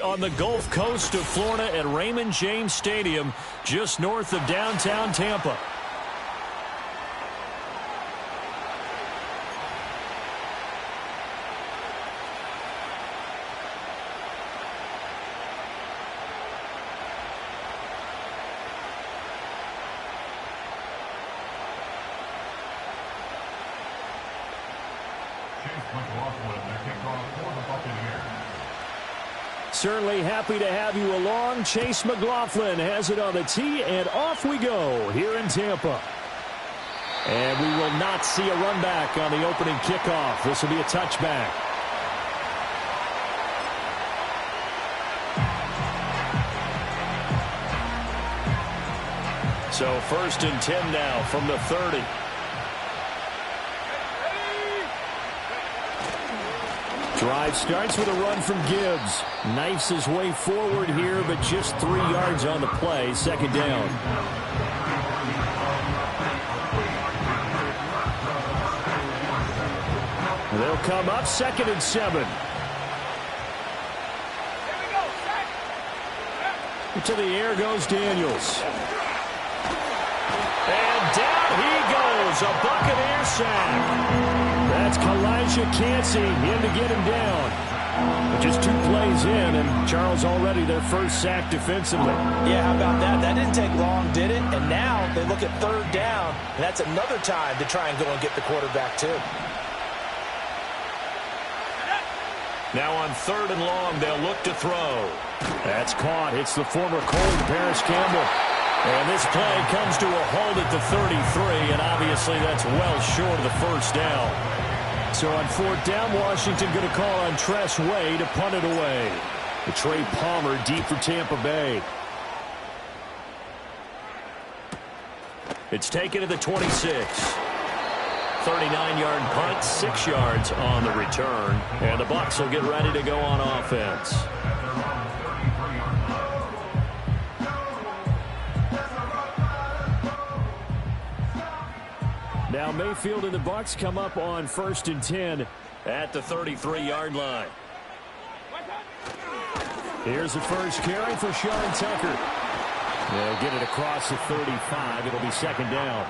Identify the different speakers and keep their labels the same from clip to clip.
Speaker 1: On the Gulf Coast of Florida at Raymond James Stadium, just north of downtown Tampa. Certainly happy to have you along. Chase McLaughlin has it on the tee, and off we go here in Tampa. And we will not see a run back on the opening kickoff. This will be a touchback. So 1st and 10 now from the 30. Drive starts with a run from Gibbs. Knifes his way forward here, but just 3 yards on the play. 2nd down. They'll come up 2nd and 7. To the air goes Daniels. And down he goes. A Buccaneer sack. That's Kalijah Cansey in to get him down. Just 2 plays in, and Charles already their first sack defensively.
Speaker 2: Yeah, how about that? That didn't take long, did it? And now they look at 3rd down, and that's another time to try and go and get the quarterback too.
Speaker 1: Now on 3rd and long, they'll look to throw. That's caught. It's the former Colt, Paris Campbell. And this play comes to a halt at the 33, and obviously that's well short of the 1st down. So on 4th down, Washington going to call on Tress Way to punt it away. The Trey Palmer deep for Tampa Bay. It's taken to the 26. 39-yard punt, 6 yards on the return. And the Bucks will get ready to go on offense. Now Mayfield and the Bucks come up on 1st and 10 at the 33-yard line. Here's the first carry for Sean Tucker. They'll get it across the 35. It'll be 2nd down.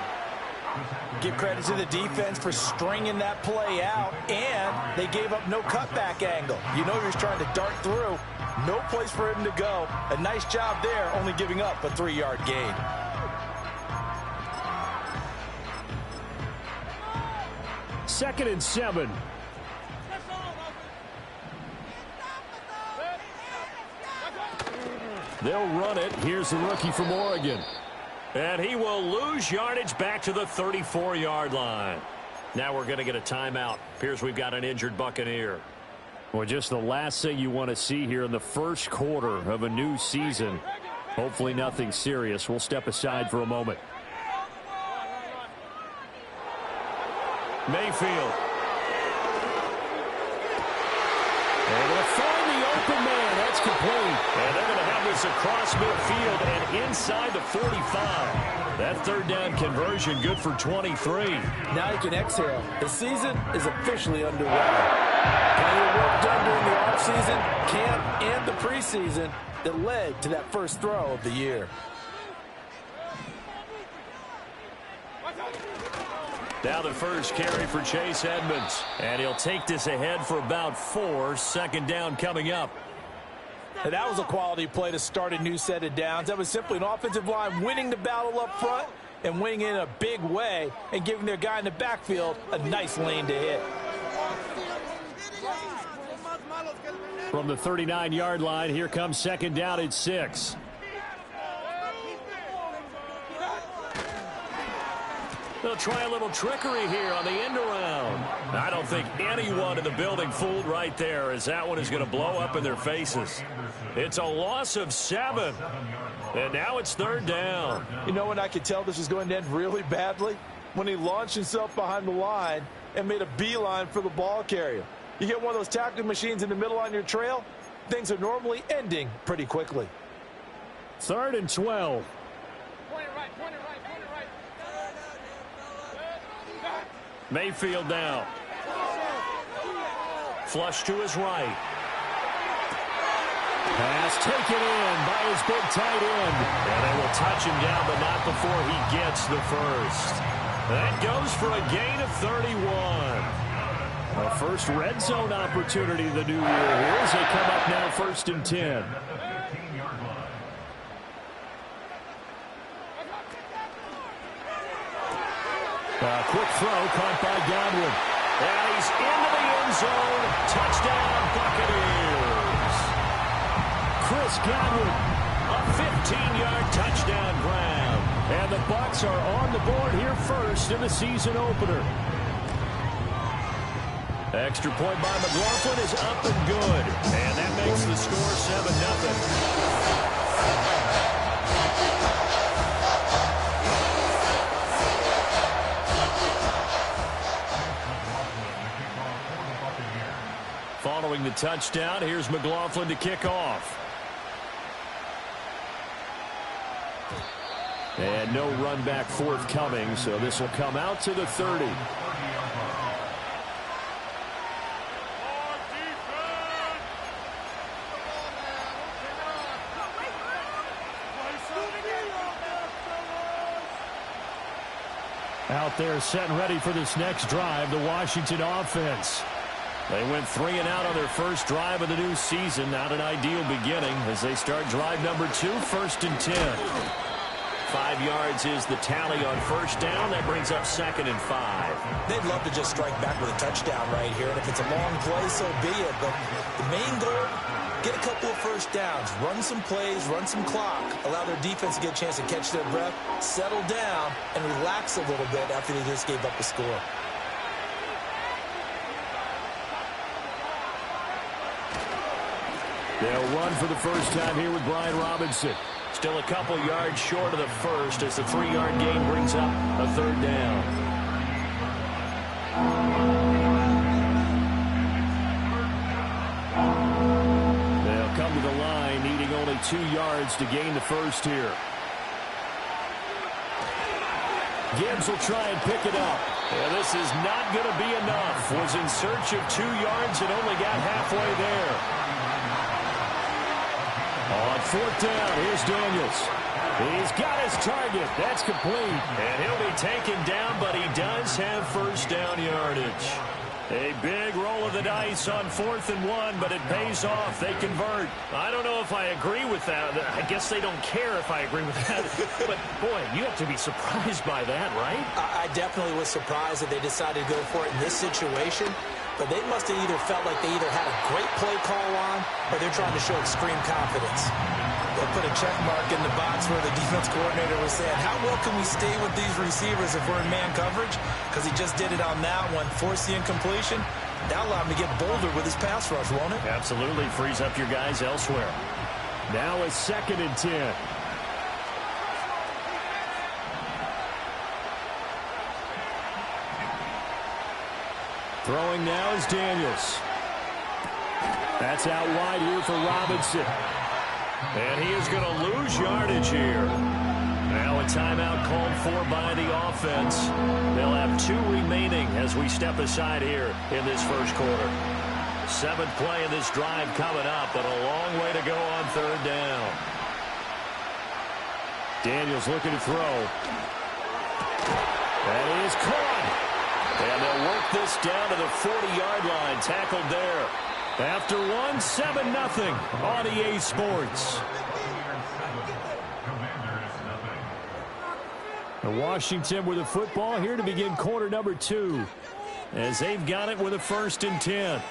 Speaker 2: Give credit to the defense for stringing that play out, and they gave up no cutback angle. You know he was trying to dart through. No place for him to go. A nice job there, only giving up a 3-yard gain.
Speaker 1: Second and 7. They'll run it. Here's the rookie from Oregon. And he will lose yardage back to the 34-yard line. Now we're going to get a timeout. Appears we've got an injured Buccaneer. Well, just the last thing you want to see here in the first quarter of a new season. Hopefully nothing serious. We'll step aside for a moment. Mayfield. And they'll find the open man. That's complete. And they're going to have this across midfield and inside the 45. That 3rd down conversion good for 23.
Speaker 2: Now you can exhale. The season is officially underway. Plenty of work done during the offseason, camp, and the preseason that led to that first throw of the year.
Speaker 1: Now the first carry for Chase Edmonds. And he'll take this ahead for about 4. 2nd down coming up.
Speaker 2: And that was a quality play to start a new set of downs. That was simply an offensive line winning the battle up front and winning in a big way and giving their guy in the backfield a nice lane to hit.
Speaker 1: From the 39-yard line, here comes 2nd down at 6. They'll try a little trickery here on the end around. I don't think anyone in the building fooled right there, as that one is going to blow up in their faces. It's a loss of 7. And now it's 3rd down.
Speaker 2: You know when I could tell this was going to end really badly? When he launched himself behind the line and made a beeline for the ball carrier. You get one of those tackling machines in the middle on your trail, things are normally ending pretty quickly.
Speaker 1: 3rd and 12. Mayfield now. Flush to his right. Pass taken in by his big tight end. And they will touch him down, but not before he gets the first. That goes for a gain of 31. A first red zone opportunity of the new year here as they come up now 1st and 10. A quick throw caught by Godwin. And he's into the end zone. Touchdown, Buccaneers. Chris Godwin, a 15-yard touchdown grab. And the Bucks are on the board here first in the season opener. Extra point by McLaughlin is up and good. And that makes the score 7-0. Following the touchdown, here's McLaughlin to kick off. And no run back forthcoming, so this will come out to the 30. Out there set and ready for this next drive, the Washington offense. They went 3 and out on their first drive of the new season. Not an ideal beginning as they start drive number 2, 1st and 10. 5 yards is the tally on first down. That brings up 2nd and 5.
Speaker 2: They'd love to just strike back with a touchdown right here. And if it's a long play, so be it. But the main goal, get a couple of first downs. Run some plays, run some clock. Allow their defense to get a chance to catch their breath, settle down, and relax a little bit after they just gave up a score.
Speaker 1: They'll run for the first time here with Brian Robinson. Still a couple yards short of the first as the 3-yard gain brings up a 3rd down. They'll come to the line needing only 2 yards to gain the first here. Gibbs will try and pick it up. Yeah, this is not going to be enough. Was in search of 2 yards and only got halfway there. On 4th down, here's Daniels. He's got his target. That's complete. And he'll be taken down, but he does have first down yardage. A big roll of the dice on 4th and 1, but it pays off. They convert. I don't know if I agree with that. I guess they don't care if I agree with that. But, boy, you have to be surprised by that, right?
Speaker 2: I definitely was surprised that they decided to go for it in this situation. But they must have either felt like they either had a great play call on or they're trying to show extreme confidence. They'll put a check mark in the box where the defense coordinator was saying, how well can we stay with these receivers if we're in man coverage? Because he just did it on that one, forced the incompletion. That allowed him to get bolder with his pass rush, won't it?
Speaker 1: Absolutely. Frees up your guys elsewhere. Now it's 2nd and 10. Throwing now is Daniels. That's out wide here for Robinson. And he is going to lose yardage here. Now a timeout called for by the offense. They'll have 2 remaining as we step aside here in this first quarter. 7th play of this drive coming up, but a long way to go on 3rd down. Daniels looking to throw. That is caught. And they'll work this down to the 40-yard line. Tackled there. After 1, 7-0 on EA Sports. Washington with the football here to begin quarter number 2. As they've got it with a 1st and 10.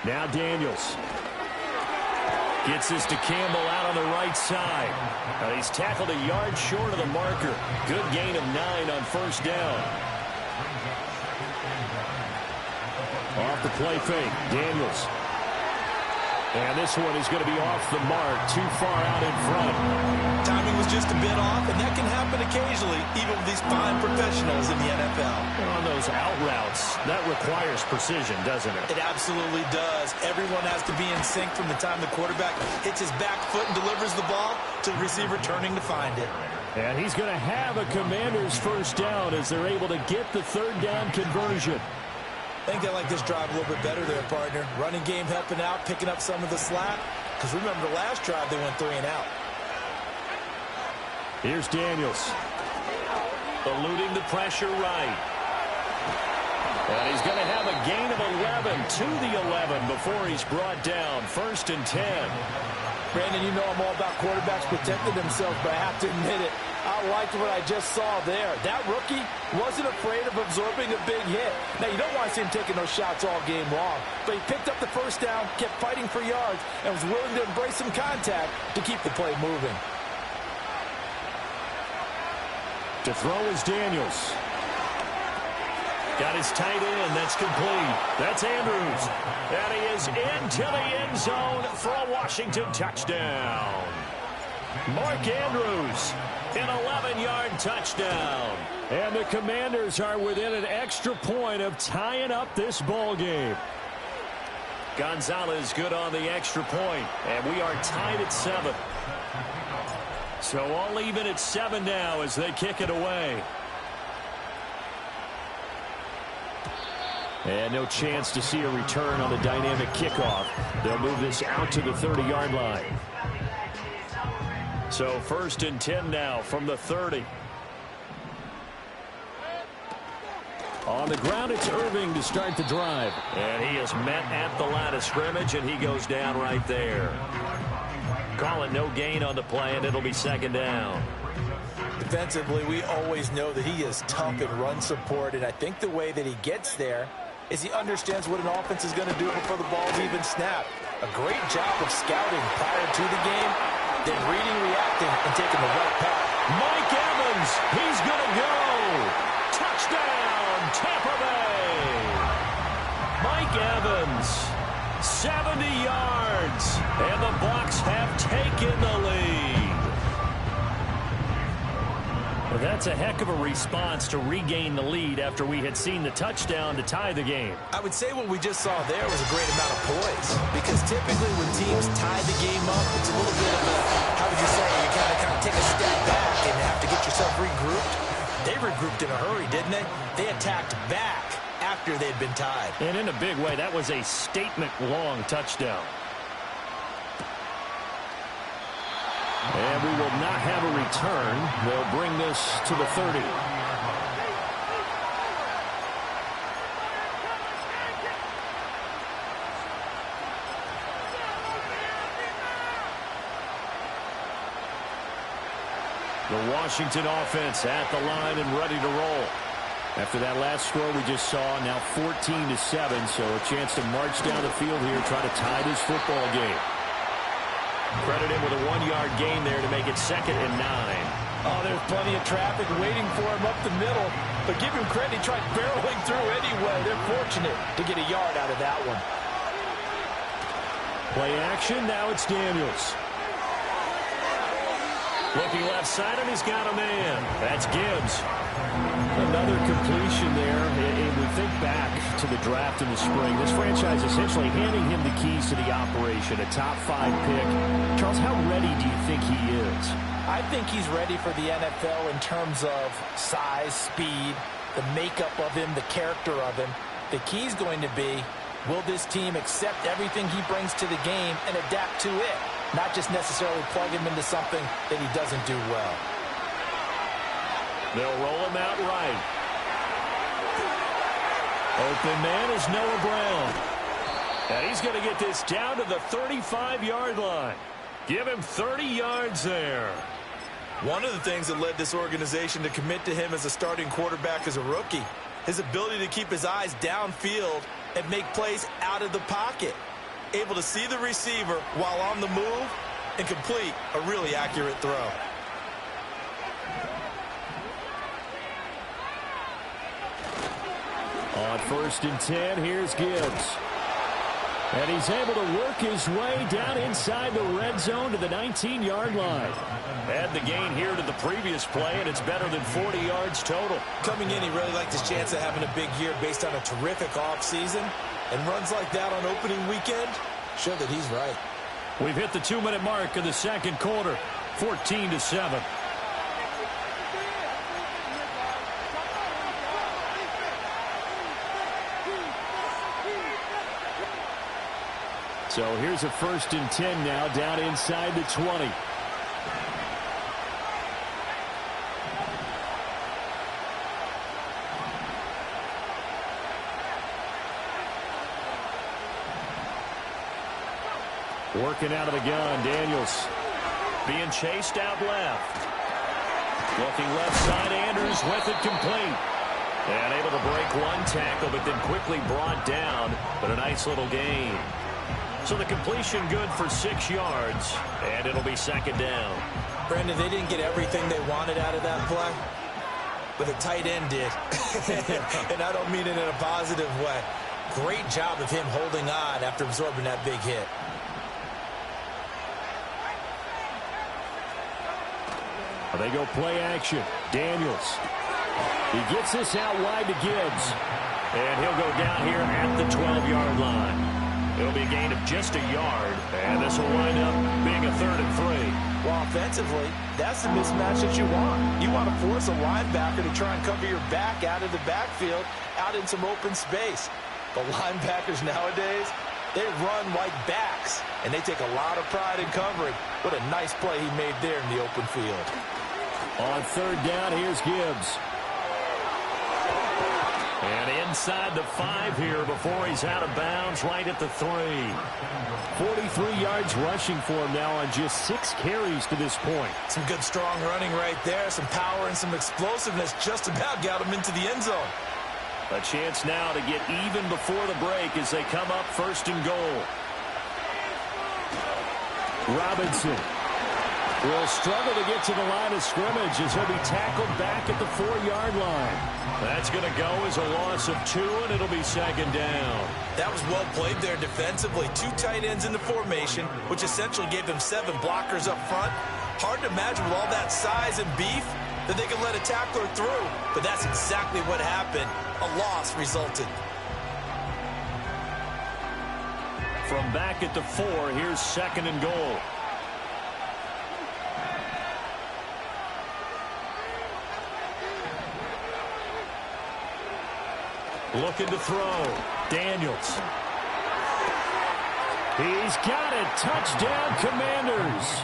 Speaker 1: Now Daniels gets this to Campbell out on the right side. He's tackled a yard short of the marker. Good gain of 9 on first down. Off the play fake, Daniels. And this one is going to be off the mark, too far out in front.
Speaker 2: Timing was just a bit off, and that can happen occasionally, even with these fine professionals in the NFL.
Speaker 1: On those out routes, that requires precision, doesn't it?
Speaker 2: It absolutely does. Everyone has to be in sync from the time the quarterback hits his back foot and delivers the ball to the receiver turning to find it.
Speaker 1: And he's going to have a Commanders first down as they're able to get the third down conversion.
Speaker 2: I think they like this drive a little bit better there, partner. Running game helping out, picking up some of the slack. Because remember, the last drive they went 3 and out.
Speaker 1: Here's Daniels. Eluding the pressure right. And he's going to have a gain of 11 to the 11 before he's brought down. 1st and 10.
Speaker 2: Brandon, you know I'm all about quarterbacks protecting themselves, but I have to admit it. I liked what I just saw there. That rookie wasn't afraid of absorbing a big hit. Now, you don't want to see him taking those shots all game long, but he picked up the first down, kept fighting for yards, and was willing to embrace some contact to keep the play moving.
Speaker 1: To throw is Daniels. Got his tight end. That's complete. That's Andrews. And he is into the end zone for a Washington touchdown. Mark Andrews, an 11-yard touchdown. And the Commanders are within an extra point of tying up this ball game. Gonzalez good on the extra point, and we are tied at 7. So all even at 7 now as they kick it away. And no chance to see a return on the dynamic kickoff. They'll move this out to the 30-yard line. So 1st and 10 now from the 30. On the ground, it's Irving to start the drive. And he is met at the line of scrimmage, and he goes down right there. Call it no gain on the play, and it'll be 2nd down.
Speaker 2: Defensively, we always know that he is tough in run support, and I think the way that he gets there is he understands what an offense is going to do before the ball's even snapped. A great job of scouting prior to the game, then reading, reacting, and taking the right path.
Speaker 1: Mike Evans, he's going to go. Touchdown, Tampa Bay. Mike Evans, 70 yards, and the Bucks have taken the lead. Well, that's a heck of a response to regain the lead after we had seen the touchdown to tie the game.
Speaker 2: I would say what we just saw there was a great amount of poise, because typically when teams tie the game up, it's a little bit of a, how would you say, you kind of take a step back and have to get yourself regrouped. They regrouped in a hurry, didn't they? They attacked back after they'd been tied.
Speaker 1: And in a big way, that was a statement-long touchdown. And we will not have a return. They'll bring this to the 30. The Washington offense at the line and ready to roll. After that last score we just saw, now 14-7, so a chance to march down the field here, try to tie this football game. Credit him with a 1-yard gain there to make it 2nd and 9.
Speaker 2: Oh, there's plenty of traffic waiting for him up the middle. But give him credit, he tried barreling through anyway. They're fortunate to get a yard out of that one.
Speaker 1: Play action, now it's Daniels. Looking left side, and he's got a man. That's Gibbs. Another completion there. And we think back to the draft in the spring. This franchise essentially handing him the keys to the operation, a top 5 pick. Charles, how ready do you think he is?
Speaker 2: I think he's ready for the NFL in terms of size, speed, the makeup of him, the character of him. The key's going to be, will this team accept everything he brings to the game and adapt to it? Not just necessarily plug him into something that he doesn't do well.
Speaker 1: They'll roll him out right. Open man is Noah Brown. And he's going to get this down to the 35-yard line. Give him 30 yards there.
Speaker 2: One of the things that led this organization to commit to him as a starting quarterback as a rookie, his ability to keep his eyes downfield and make plays out of the pocket. Able to see the receiver while on the move and complete a really accurate throw.
Speaker 1: On 1st and 10, here's Gibbs. And he's able to work his way down inside the red zone to the 19-yard line. Add the gain here to the previous play, and it's better than 40 yards total.
Speaker 2: Coming in, he really liked his chance of having a big year based on a terrific offseason. And runs like that on opening weekend show that he's right.
Speaker 1: We've hit the 2-minute mark of the second quarter, 14-7. So here's a 1st and 10 now down inside the 20. Working out of the gun, Daniels. Being chased out left. Looking left side, Andrews with it complete. And able to break one tackle, but then quickly brought down. But a nice little gain. So the completion good for 6 yards, and it'll be 2nd down.
Speaker 2: Brandon, they didn't get everything they wanted out of that play, but the tight end did. And I don't mean it in a positive way. Great job of him holding on after absorbing that big hit.
Speaker 1: They go play action. Daniels. He gets this out wide to Gibbs. And he'll go down here at the 12-yard line. It'll be a gain of just a yard, and this will wind up being a 3rd and 3.
Speaker 2: Well, offensively, that's the mismatch that you want. You want to force a linebacker to try and cover your back out of the backfield, out in some open space. The linebackers nowadays, they run like backs, and they take a lot of pride in covering. What a nice play he made there in the open field.
Speaker 1: On 3rd down, here's Gibbs. And inside the 5 here before he's out of bounds right at the 3. 43 yards rushing for him now on just 6 carries to this point.
Speaker 2: Some good strong running right there. Some power and some explosiveness just about got him into the end zone.
Speaker 1: A chance now to get even before the break as they come up 1st and goal. Robinson will struggle to get to the line of scrimmage as he'll be tackled back at the 4-yard line. That's going to go as a loss of 2, and it'll be 2nd down.
Speaker 2: That was well played there defensively. 2 tight ends in the formation, which essentially gave them 7 blockers up front. Hard to imagine with all that size and beef that they could let a tackler through. But that's exactly what happened. A loss resulted.
Speaker 1: From back at the 4, here's 2nd and goal. Looking to throw. Daniels. He's got it. Touchdown, Commanders.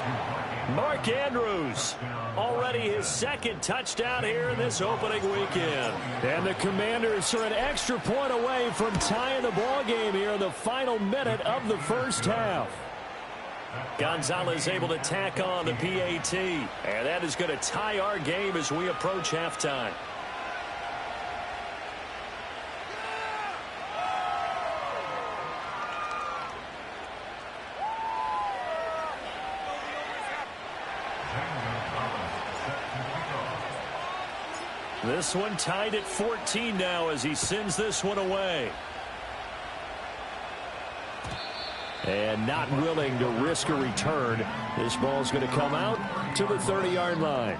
Speaker 1: Mark Andrews. Already his 2nd touchdown here in this opening weekend. And the Commanders are an extra point away from tying the ball game here in the final minute of the 1st half. Gonzalez able to tack on the PAT. And that is going to tie our game as we approach halftime. This one tied at 14 now as he sends this one away. And not willing to risk a return. This ball's going to come out to the 30-yard line.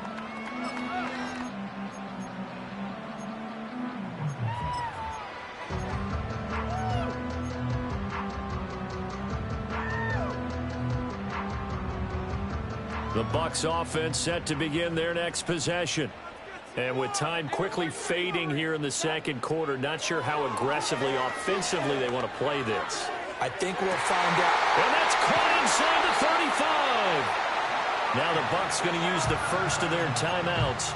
Speaker 1: The Bucks offense set to begin their next possession. And with time quickly fading here in the second quarter, not sure how aggressively, offensively they want to play this.
Speaker 2: I think we'll find out.
Speaker 1: And that's caught inside the 35. Now the Bucks going to use the first of their timeouts,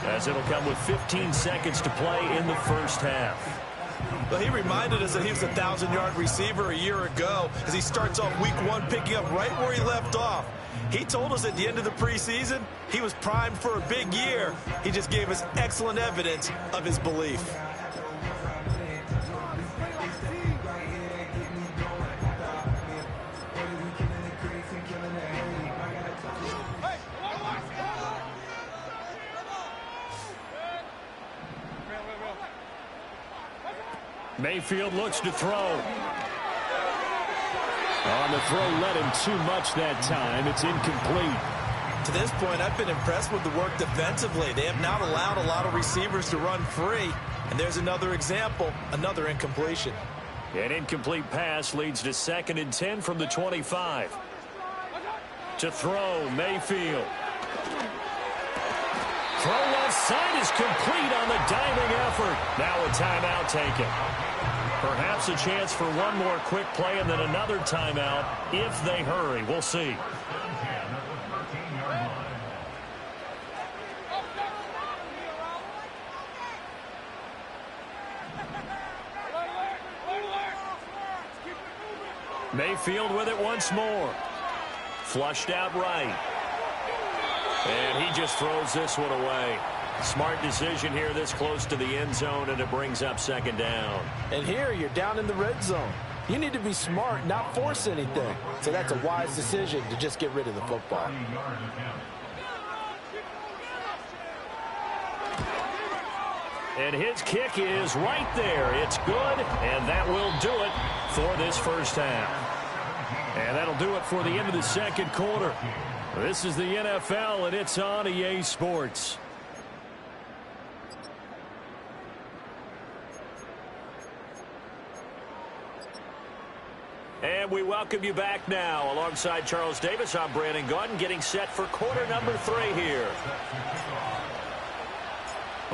Speaker 1: as it'll come with 15 seconds to play in the first half.
Speaker 2: Well, he reminded us that he was a 1,000-yard receiver a year ago as he starts off week 1 picking up right where he left off. He told us at the end of the preseason he was primed for a big year. He just gave us excellent evidence of his belief.
Speaker 1: Mayfield looks to throw. On the throw, led him too much that time. It's incomplete.
Speaker 2: To this point, I've been impressed with the work defensively. They have not allowed a lot of receivers to run free. And there's another example, another incompletion.
Speaker 1: An incomplete pass leads to 2nd and 10 from the 25. To throw, Mayfield. Throw left side is complete on the diving effort. Now a timeout taken. Perhaps a chance for one more quick play and then another timeout if they hurry. We'll see. Mayfield with it once more. Flushed out right. And he just throws this one away. Smart decision here this close to the end zone, and it brings up 2nd down.
Speaker 2: And here you're down in the red zone. You need to be smart, not force anything. So that's a wise decision to just get rid of the football.
Speaker 1: And his kick is right there. It's good, and that will do it for this first half. And that'll do it for the end of the 2nd quarter. This is the NFL, and it's on EA Sports. And we welcome you back now. Alongside Charles Davis, I'm Brandon Gaudin, getting set for quarter number 3 here.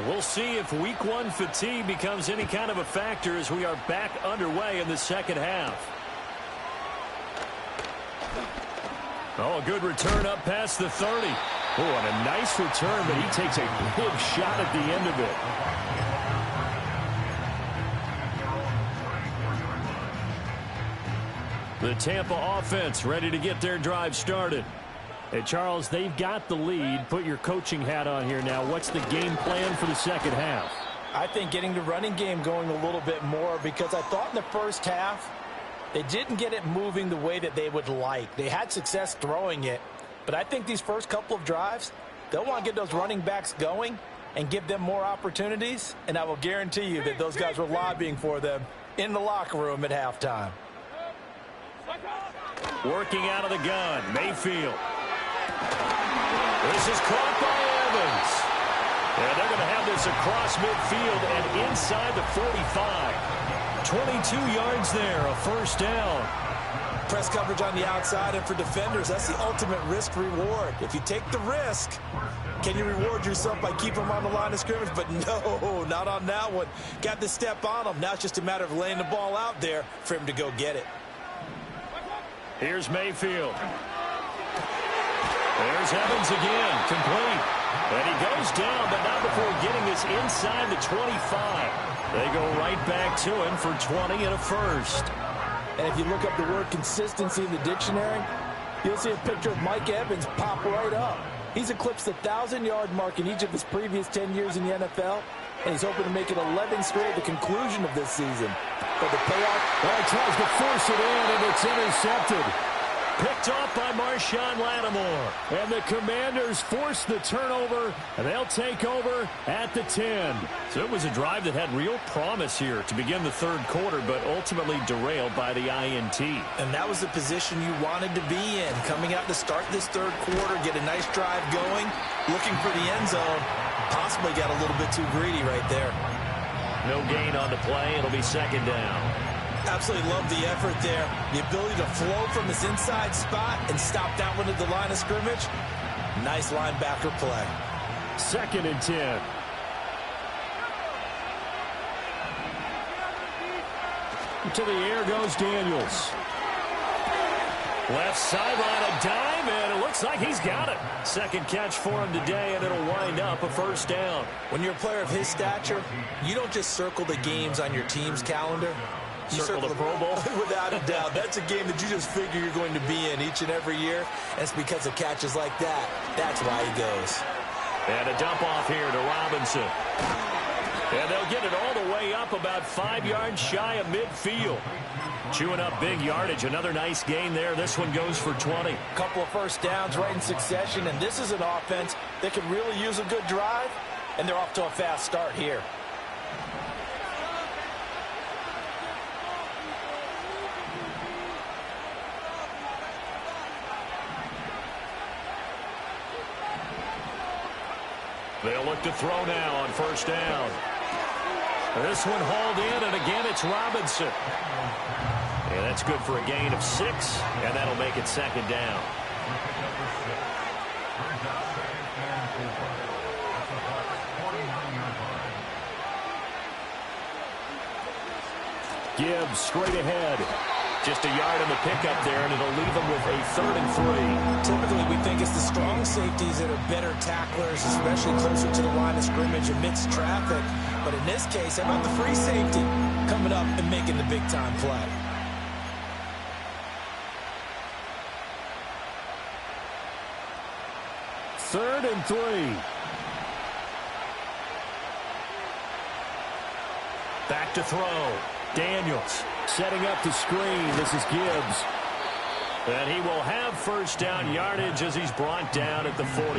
Speaker 1: We'll see if week 1 fatigue becomes any kind of a factor as we are back underway in the 2nd half. Oh, a good return up past the 30. Oh, and a nice return, but he takes a big shot at the end of it. The Tampa offense ready to get their drive started. Hey, Charles, they've got the lead. Put your coaching hat on here now. What's the game plan for the 2nd half?
Speaker 2: I think getting the running game going a little bit more, because I thought in the first half they didn't get it moving the way that they would like. They had success throwing it, but I think these first couple of drives, they'll want to get those running backs going and give them more opportunities, and I will guarantee you that those guys were lobbying for them in the locker room at halftime.
Speaker 1: Working out of the gun, Mayfield. This is caught by Evans. And they're going to have this across midfield and inside the 45. 22 yards there, a first down.
Speaker 2: Press coverage on the outside, and for defenders, that's the ultimate risk-reward. If you take the risk, can you reward yourself by keeping them on the line of scrimmage? But no, not on that one. Got the step on them. Now it's just a matter of laying the ball out there for him to go get it.
Speaker 1: Here's Mayfield. There's Evans again, complete. And he goes down, but not before getting this inside the 25. They go right back to him for 20 and a first.
Speaker 2: And if you look up the word consistency in the dictionary, you'll see a picture of Mike Evans pop right up. He's eclipsed the 1,000-yard mark in each of his previous 10 years in the NFL, and he's hoping to make it 11 straight at the conclusion of this season. But the payoff...
Speaker 1: Well, he tries to force it in, and it's intercepted. Picked off by Marshawn Lattimore. And the Commanders force the turnover, and they'll take over at the 10. So it was a drive that had real promise here to begin the 3rd quarter, but ultimately derailed by the INT.
Speaker 2: And that was the position you wanted to be in. Coming out to start this 3rd quarter, get a nice drive going, looking for the end zone. Possibly got a little bit too greedy right there.
Speaker 1: No gain on the play. It'll be 2nd down.
Speaker 2: Absolutely love the effort there. The ability to flow from his inside spot and stop that one at the line of scrimmage. Nice linebacker play.
Speaker 1: 2nd and 10. To the air goes Daniels. Left sideline, a dive, and it looks like he's got it. 2nd catch for him today, and it'll wind up a first down.
Speaker 2: When you're a player of his stature, you don't just circle the games on your team's calendar. You circle the Pro Bowl? Without a doubt. That's a game that you just figure you're going to be in each and every year. And it's because of catches like that. That's why he goes.
Speaker 1: And a dump off here to Robinson. And they'll get it all the way up about 5 yards shy of midfield. Chewing up big yardage. Another nice gain there. This one goes for 20.
Speaker 2: Couple of first downs right in succession. And this is an offense that can really use a good drive. And they're off to a fast start here.
Speaker 1: They'll look to throw now on first down. This one hauled in, and again it's Robinson. And that's good for a gain of 6, and that'll make it second down. Gibbs straight ahead. Just a yard in the pickup there, and it'll leave them with a 3rd and 3.
Speaker 2: Typically, we think it's the strong safeties that are better tacklers, especially closer to the line of scrimmage amidst traffic. But in this case, how about the free safety coming up and making the big-time play?
Speaker 1: Third and 3. Back to throw. Daniels setting up the screen. This is Gibbs. And he will have first down yardage as he's brought down at the 41.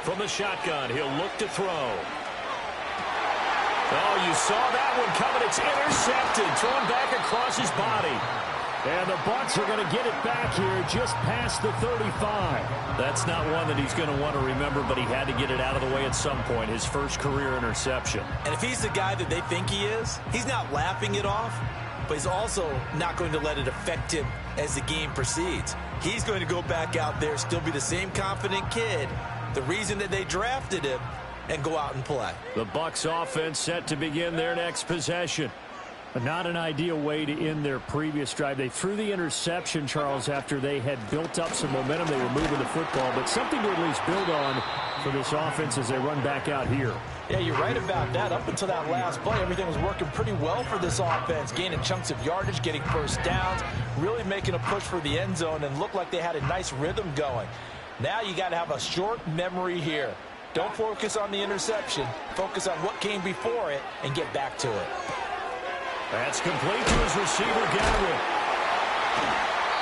Speaker 1: From the shotgun, he'll look to throw. Oh, you saw that one coming. It's intercepted. Thrown back across his body. And the Bucks are going to get it back here just past the 35. That's not one that he's going to want to remember, but he had to get it out of the way at some point. His first career interception.
Speaker 2: And if he's the guy that they think he is, he's not laughing it off, but he's also not going to let it affect him as the game proceeds. He's going to go back out there, still be the same confident kid, the reason that they drafted him, and go out and play.
Speaker 1: The Bucks offense set to begin their next possession. Not an ideal way to end their previous drive. They threw the interception, Charles, after they had built up some momentum. They were moving the football, but something to at least build on for this offense as they run back out here.
Speaker 2: Yeah, you're right about that. Up until that last play, everything was working pretty well for this offense, gaining chunks of yardage, getting first downs, really making a push for the end zone, and looked like they had a nice rhythm going. Now you got to have a short memory here. Don't focus on the interception. Focus on what came before it and get back to it.
Speaker 1: That's complete to his receiver, Garrett.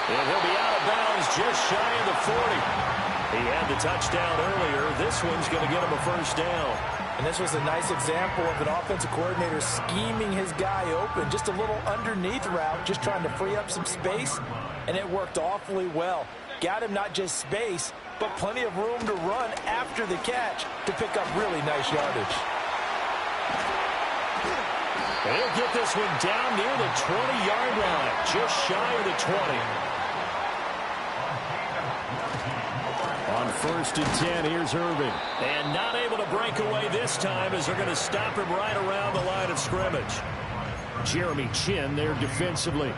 Speaker 1: And he'll be out of bounds just shy of the 40. He had the touchdown earlier. This one's going to get him a first down.
Speaker 2: And this was a nice example of an offensive coordinator scheming his guy open. Just a little underneath route, just trying to free up some space. And it worked awfully well. Got him not just space, but plenty of room to run after the catch to pick up really nice yardage.
Speaker 1: He'll get this one down near the 20-yard line, just shy of the 20. On 1st and 10, here's Irving. And not able to break away this time as they're going to stop him right around the line of scrimmage. Jeremy Chin there defensively.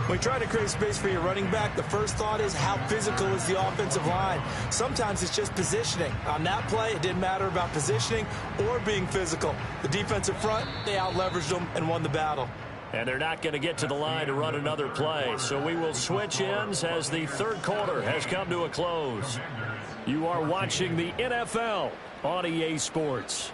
Speaker 2: When you try to create space for your running back, the first thought is how physical is the offensive line. Sometimes it's just positioning. On that play, it didn't matter about positioning or being physical. The defensive front, they out-leveraged them and won the battle.
Speaker 1: And they're not going to get to the line to run another play. So we will switch ends as the third quarter has come to a close. You are watching the NFL on EA Sports.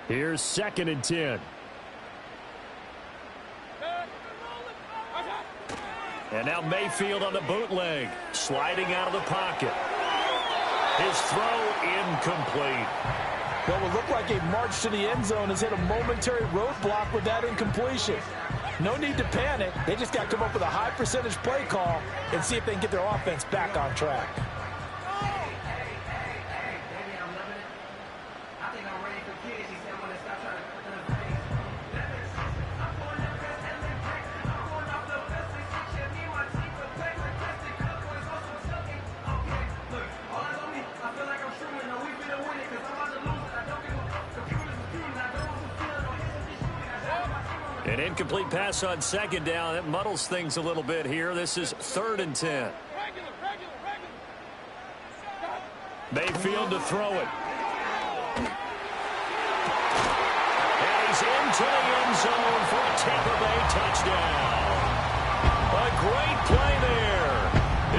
Speaker 1: Here's 2nd and 10. And now Mayfield on the bootleg, sliding out of the pocket. His throw incomplete.
Speaker 2: What would look like a march to the end zone has hit a momentary roadblock with that incompletion. No need to panic. They just got to come up with a high percentage play call and see if they can get their offense back on track.
Speaker 1: An incomplete pass on 2nd down. That muddles things a little bit here. This is 3rd and 10. Mayfield to throw it. And he's into the end zone for a Tampa Bay touchdown. A great play there.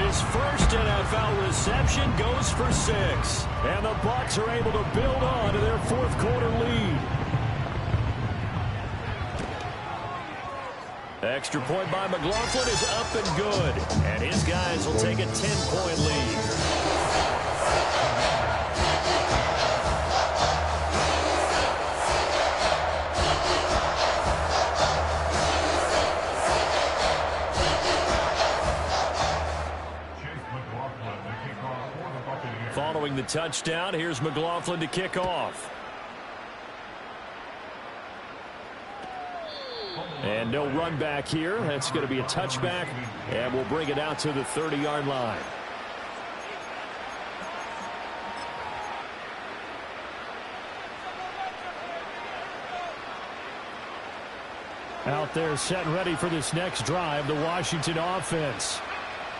Speaker 1: His first NFL reception goes for 6. And the Bucks are able to build on to their 4th quarter lead. Extra point by McLaughlin is up and good. And his guys will take a 10-point lead. touchdown. Here's McLaughlin to kick off. And no run back here. That's going to be a touchback, and we'll bring it out to the 30-yard line. Out there set and ready for this next drive, the Washington offense.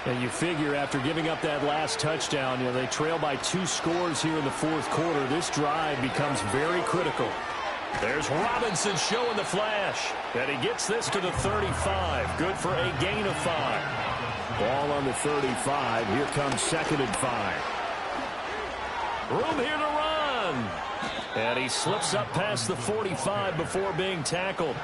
Speaker 1: And you figure after giving up that last touchdown, they trail by 2 scores here in the fourth quarter. This drive becomes very critical. There's Robinson showing the flash. And he gets this to the 35. Good for a gain of 5. Ball on the 35. Here comes 2nd and 5. Room here to run. And he slips up past the 45 before being tackled.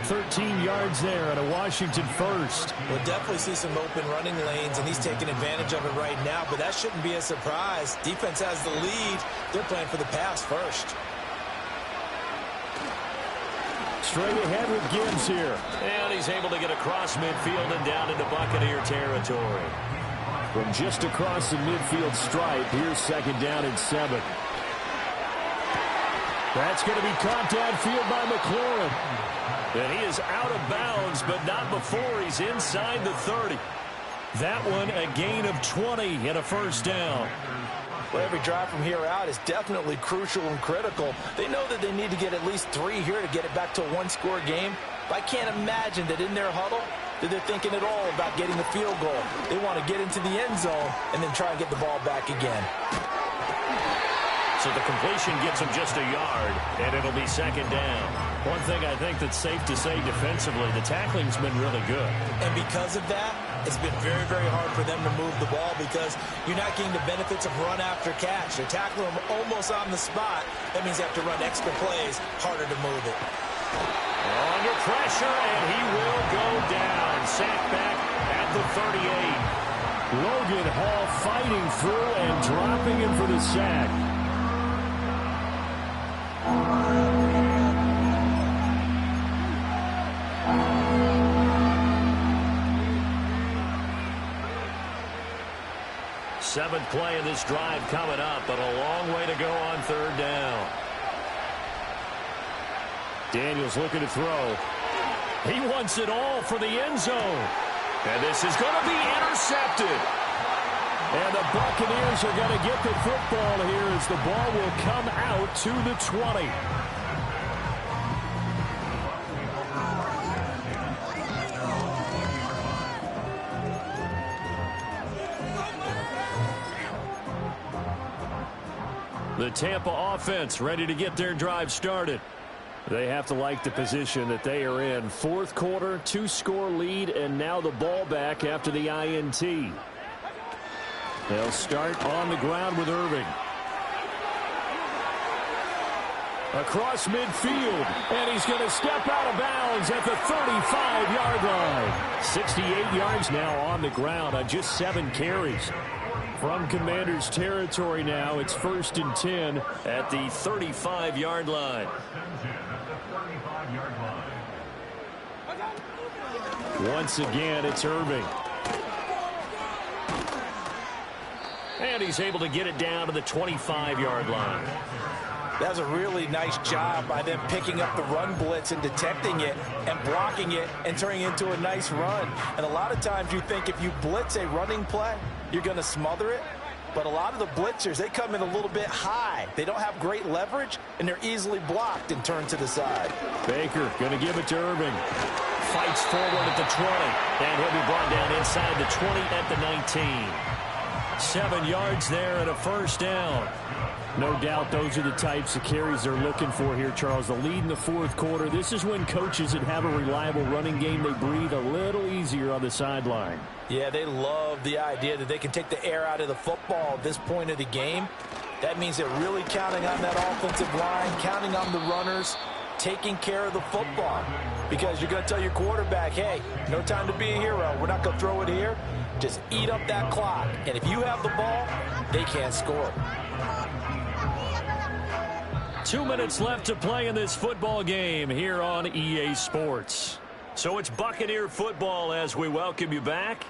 Speaker 1: 13 yards there and a Washington first.
Speaker 2: We'll definitely see some open running lanes, and he's taking advantage of it right now, but that shouldn't be a surprise. Defense has the lead. They're playing for the pass first.
Speaker 1: Straight ahead with Gibbs here. And he's able to get across midfield and down into Buccaneer territory. From just across the midfield stripe, here's 2nd down and 7. That's going to be caught downfield by McLaurin. And he is out of bounds, but not before he's inside the 30. That one a gain of 20 and a first down.
Speaker 2: Well, every drive from here out is definitely crucial and critical. They know that they need to get at least 3 here to get it back to a 1-score game. But I can't imagine that in their huddle that they're thinking at all about getting a field goal. They want to get into the end zone and then try and get the ball back again.
Speaker 1: So the completion gets him just a yard, and it'll be 2nd down. One thing I think that's safe to say defensively, the tackling's been really good.
Speaker 2: And because of that, it's been very, very hard for them to move the ball because you're not getting the benefits of run after catch. They're tackling them almost on the spot. That means they have to run extra plays, harder to move it.
Speaker 1: Under pressure, and he will go down. Sacked back at the 38. Logan Hall fighting through and dropping him for the sack. Seventh play of this drive coming up, but a long way to go on 3rd down. Daniels looking to throw. He wants it all for the end zone. And this is going to be intercepted. And the Buccaneers are going to get the football here as the ball will come out to the 20. The Tampa offense ready to get their drive started. They have to like the position that they are in. 4th quarter, 2-score lead, and now the ball back after the INT. They'll start on the ground with Irving. Across midfield, and he's going to step out of bounds at the 35-yard line. 68 yards now on the ground on just 7 carries. From Commanders territory now, it's 1st and 10 at the 35-yard line. Once again, it's Irving. And he's able to get it down to the 25-yard line.
Speaker 2: That was a really nice job by them picking up the run blitz and detecting it and blocking it and turning it into a nice run. And a lot of times you think if you blitz a running play, you're going to smother it. But a lot of the blitzers, they come in a little bit high. They don't have great leverage, and they're easily blocked and turned to the side.
Speaker 1: Baker going to give it to Irving. Fights forward at the 20, and he'll be brought down inside the 20 at the 19. 7 yards there and a first down. No doubt those are the types of carries they're looking for here, Charles. The lead in the 4th quarter. This is when coaches that have a reliable running game, they breathe a little easier on the sideline.
Speaker 2: Yeah, they love the idea that they can take the air out of the football at this point of the game. That means they're really counting on that offensive line, counting on the runners, taking care of the football. Because you're going to tell your quarterback, hey, no time to be a hero. We're not going to throw it here. Just eat up that clock. And if you have the ball, they can't score.
Speaker 1: 2 minutes left to play in this football game here on EA Sports. So it's Buccaneer football as we welcome you back.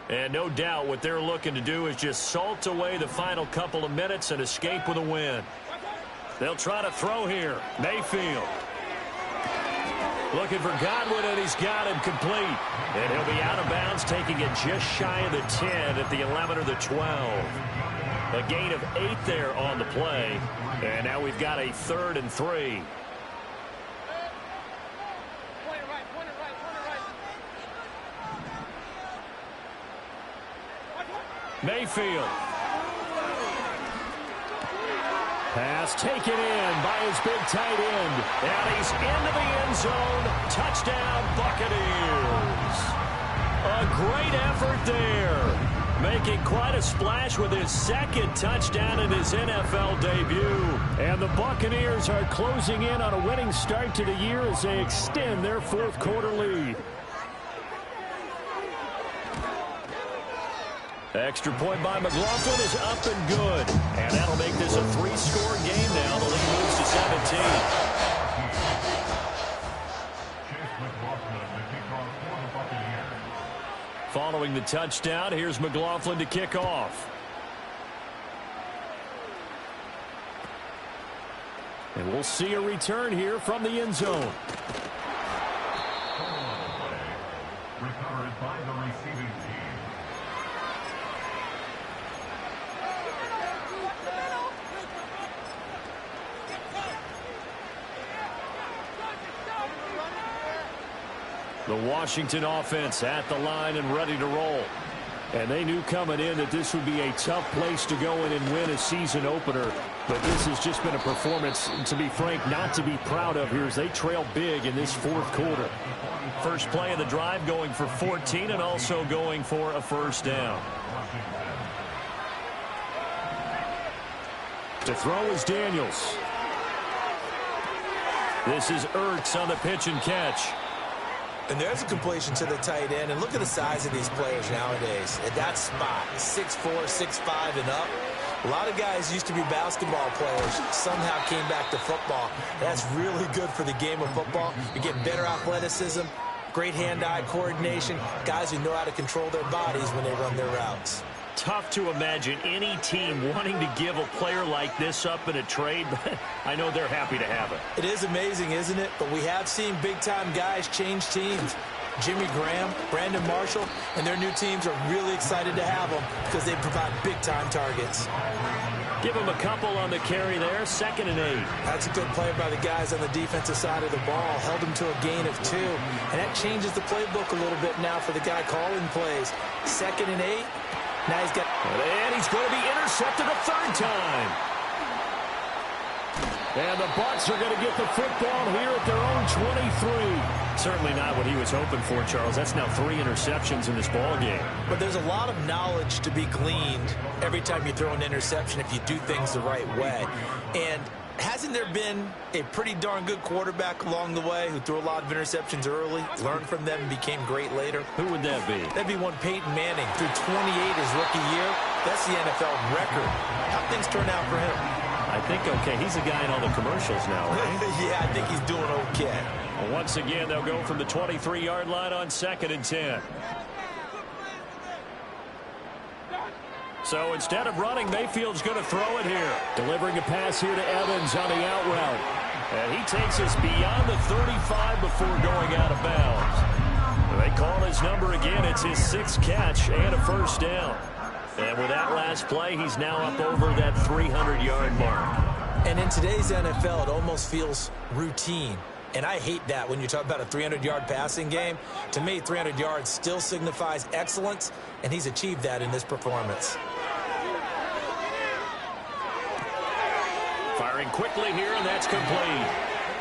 Speaker 1: And no doubt what they're looking to do is just salt away the final couple of minutes and escape with a win. They'll try to throw here. Mayfield. Looking for Godwin, and he's got him complete. And he'll be out of bounds, taking it just shy of the 10 at the 11 or the 12. A gain of 8 there on the play. And now we've got a 3rd and 3. Mayfield. Pass taken in by his big tight end. And he's into the end zone. Touchdown, Buccaneers. A great effort there. Making quite a splash with his 2nd touchdown in his NFL debut. And the Buccaneers are closing in on a winning start to the year as they extend their 4th quarter lead. Extra point by McLaughlin is up and good. And that'll make this a 3-score game now. The lead moves to 17. Following the touchdown, here's McLaughlin to kick off. And we'll see a return here from the end zone. Recovered by the receiving team. The Washington offense at the line and ready to roll. And they knew coming in that this would be a tough place to go in and win a season opener. But this has just been a performance, to be frank, not to be proud of here as they trail big in this 4th quarter. First play of the drive going for 14 and also going for a 1st down. To throw is Daniels. This is Ertz on the pitch and catch.
Speaker 2: And there's a completion to the tight end. And look at the size of these players nowadays. At that spot, 6'4", 6'5", and up. A lot of guys used to be basketball players, somehow came back to football. That's really good for the game of football. You're getting better athleticism, great hand-eye coordination, guys who know how to control their bodies when they run their routes.
Speaker 1: Tough to imagine any team wanting to give a player like this up in a trade, but I know they're happy to have it.
Speaker 2: It is amazing, isn't it? But we have seen big-time guys change teams. Jimmy Graham, Brandon Marshall, and their new teams are really excited to have them because they provide big-time targets.
Speaker 1: Give him a couple on the carry there, 2nd and 8.
Speaker 2: That's a good play by the guys on the defensive side of the ball. Held him to a gain of 2. And that changes the playbook a little bit now for the guy calling plays. 2nd and 8. Now he's got...
Speaker 1: And he's going to be intercepted a 3rd time. And the Bucks are going to get the football here at their own 23. Certainly not what he was hoping for, Charles. That's now 3 interceptions in this ball game.
Speaker 2: But there's a lot of knowledge to be gleaned every time you throw an interception if you do things the right way. And hasn't there been a pretty darn good quarterback along the way who threw a lot of interceptions early, learned from them, and became great later?
Speaker 1: Who would that be?
Speaker 2: That'd be one Peyton Manning. Threw 28 his rookie year. That's the NFL record. How'd things turn out for him?
Speaker 1: I think okay. He's the guy in all the commercials now, right?
Speaker 2: Yeah, I think he's doing okay.
Speaker 1: Well, once again, they'll go from the 23-yard line on 2nd and 10. So instead of running, Mayfield's going to throw it here. Delivering a pass here to Evans on the out route. And he takes us beyond the 35 before going out of bounds. They call his number again. It's his 6th catch and a 1st down. And with that last play, he's now up over that 300-yard mark.
Speaker 2: And in today's NFL, it almost feels routine. And I hate that when you talk about a 300-yard passing game. To me, 300 yards still signifies excellence, and he's achieved that in this performance.
Speaker 1: Firing quickly here, and that's complete.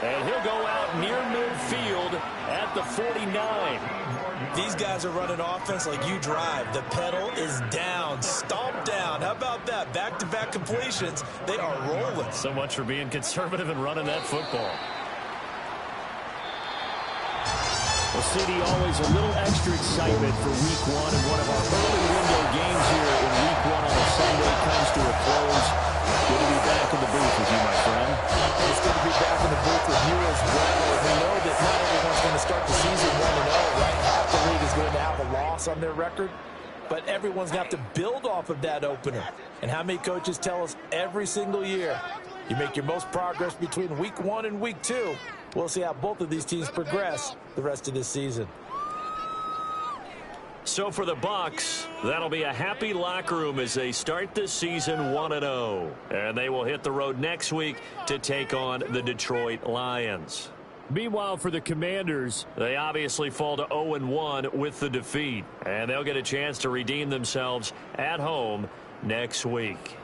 Speaker 1: And he'll go out near midfield at the 49.
Speaker 2: These guys are running offense like you drive. The pedal is down, stomped down. How about that? Back-to-back completions. They are rolling.
Speaker 1: So much for being conservative and running that football. Well, CD, always a little extra excitement for Week 1, and one of our early window games here in Week 1 on a Sunday comes to a close. Good to be back in the booth with you, my friend.
Speaker 2: It's good to be back in the booth with you as well. We know that not everyone's going to start the season 1-0, right? Half the league is going to have a loss on their record. but everyone's got to build off of that opener. And how many coaches tell us every single year, you make your most progress between week 1 and week 2. We'll see how both of these teams progress the rest of this season.
Speaker 1: So for the Bucks, that'll be a happy locker room as they start this season 1-0. And they will hit the road next week to take on the Detroit Lions. Meanwhile, for the Commanders, they obviously fall to 0-1 with the defeat. And they'll get a chance to redeem themselves at home next week.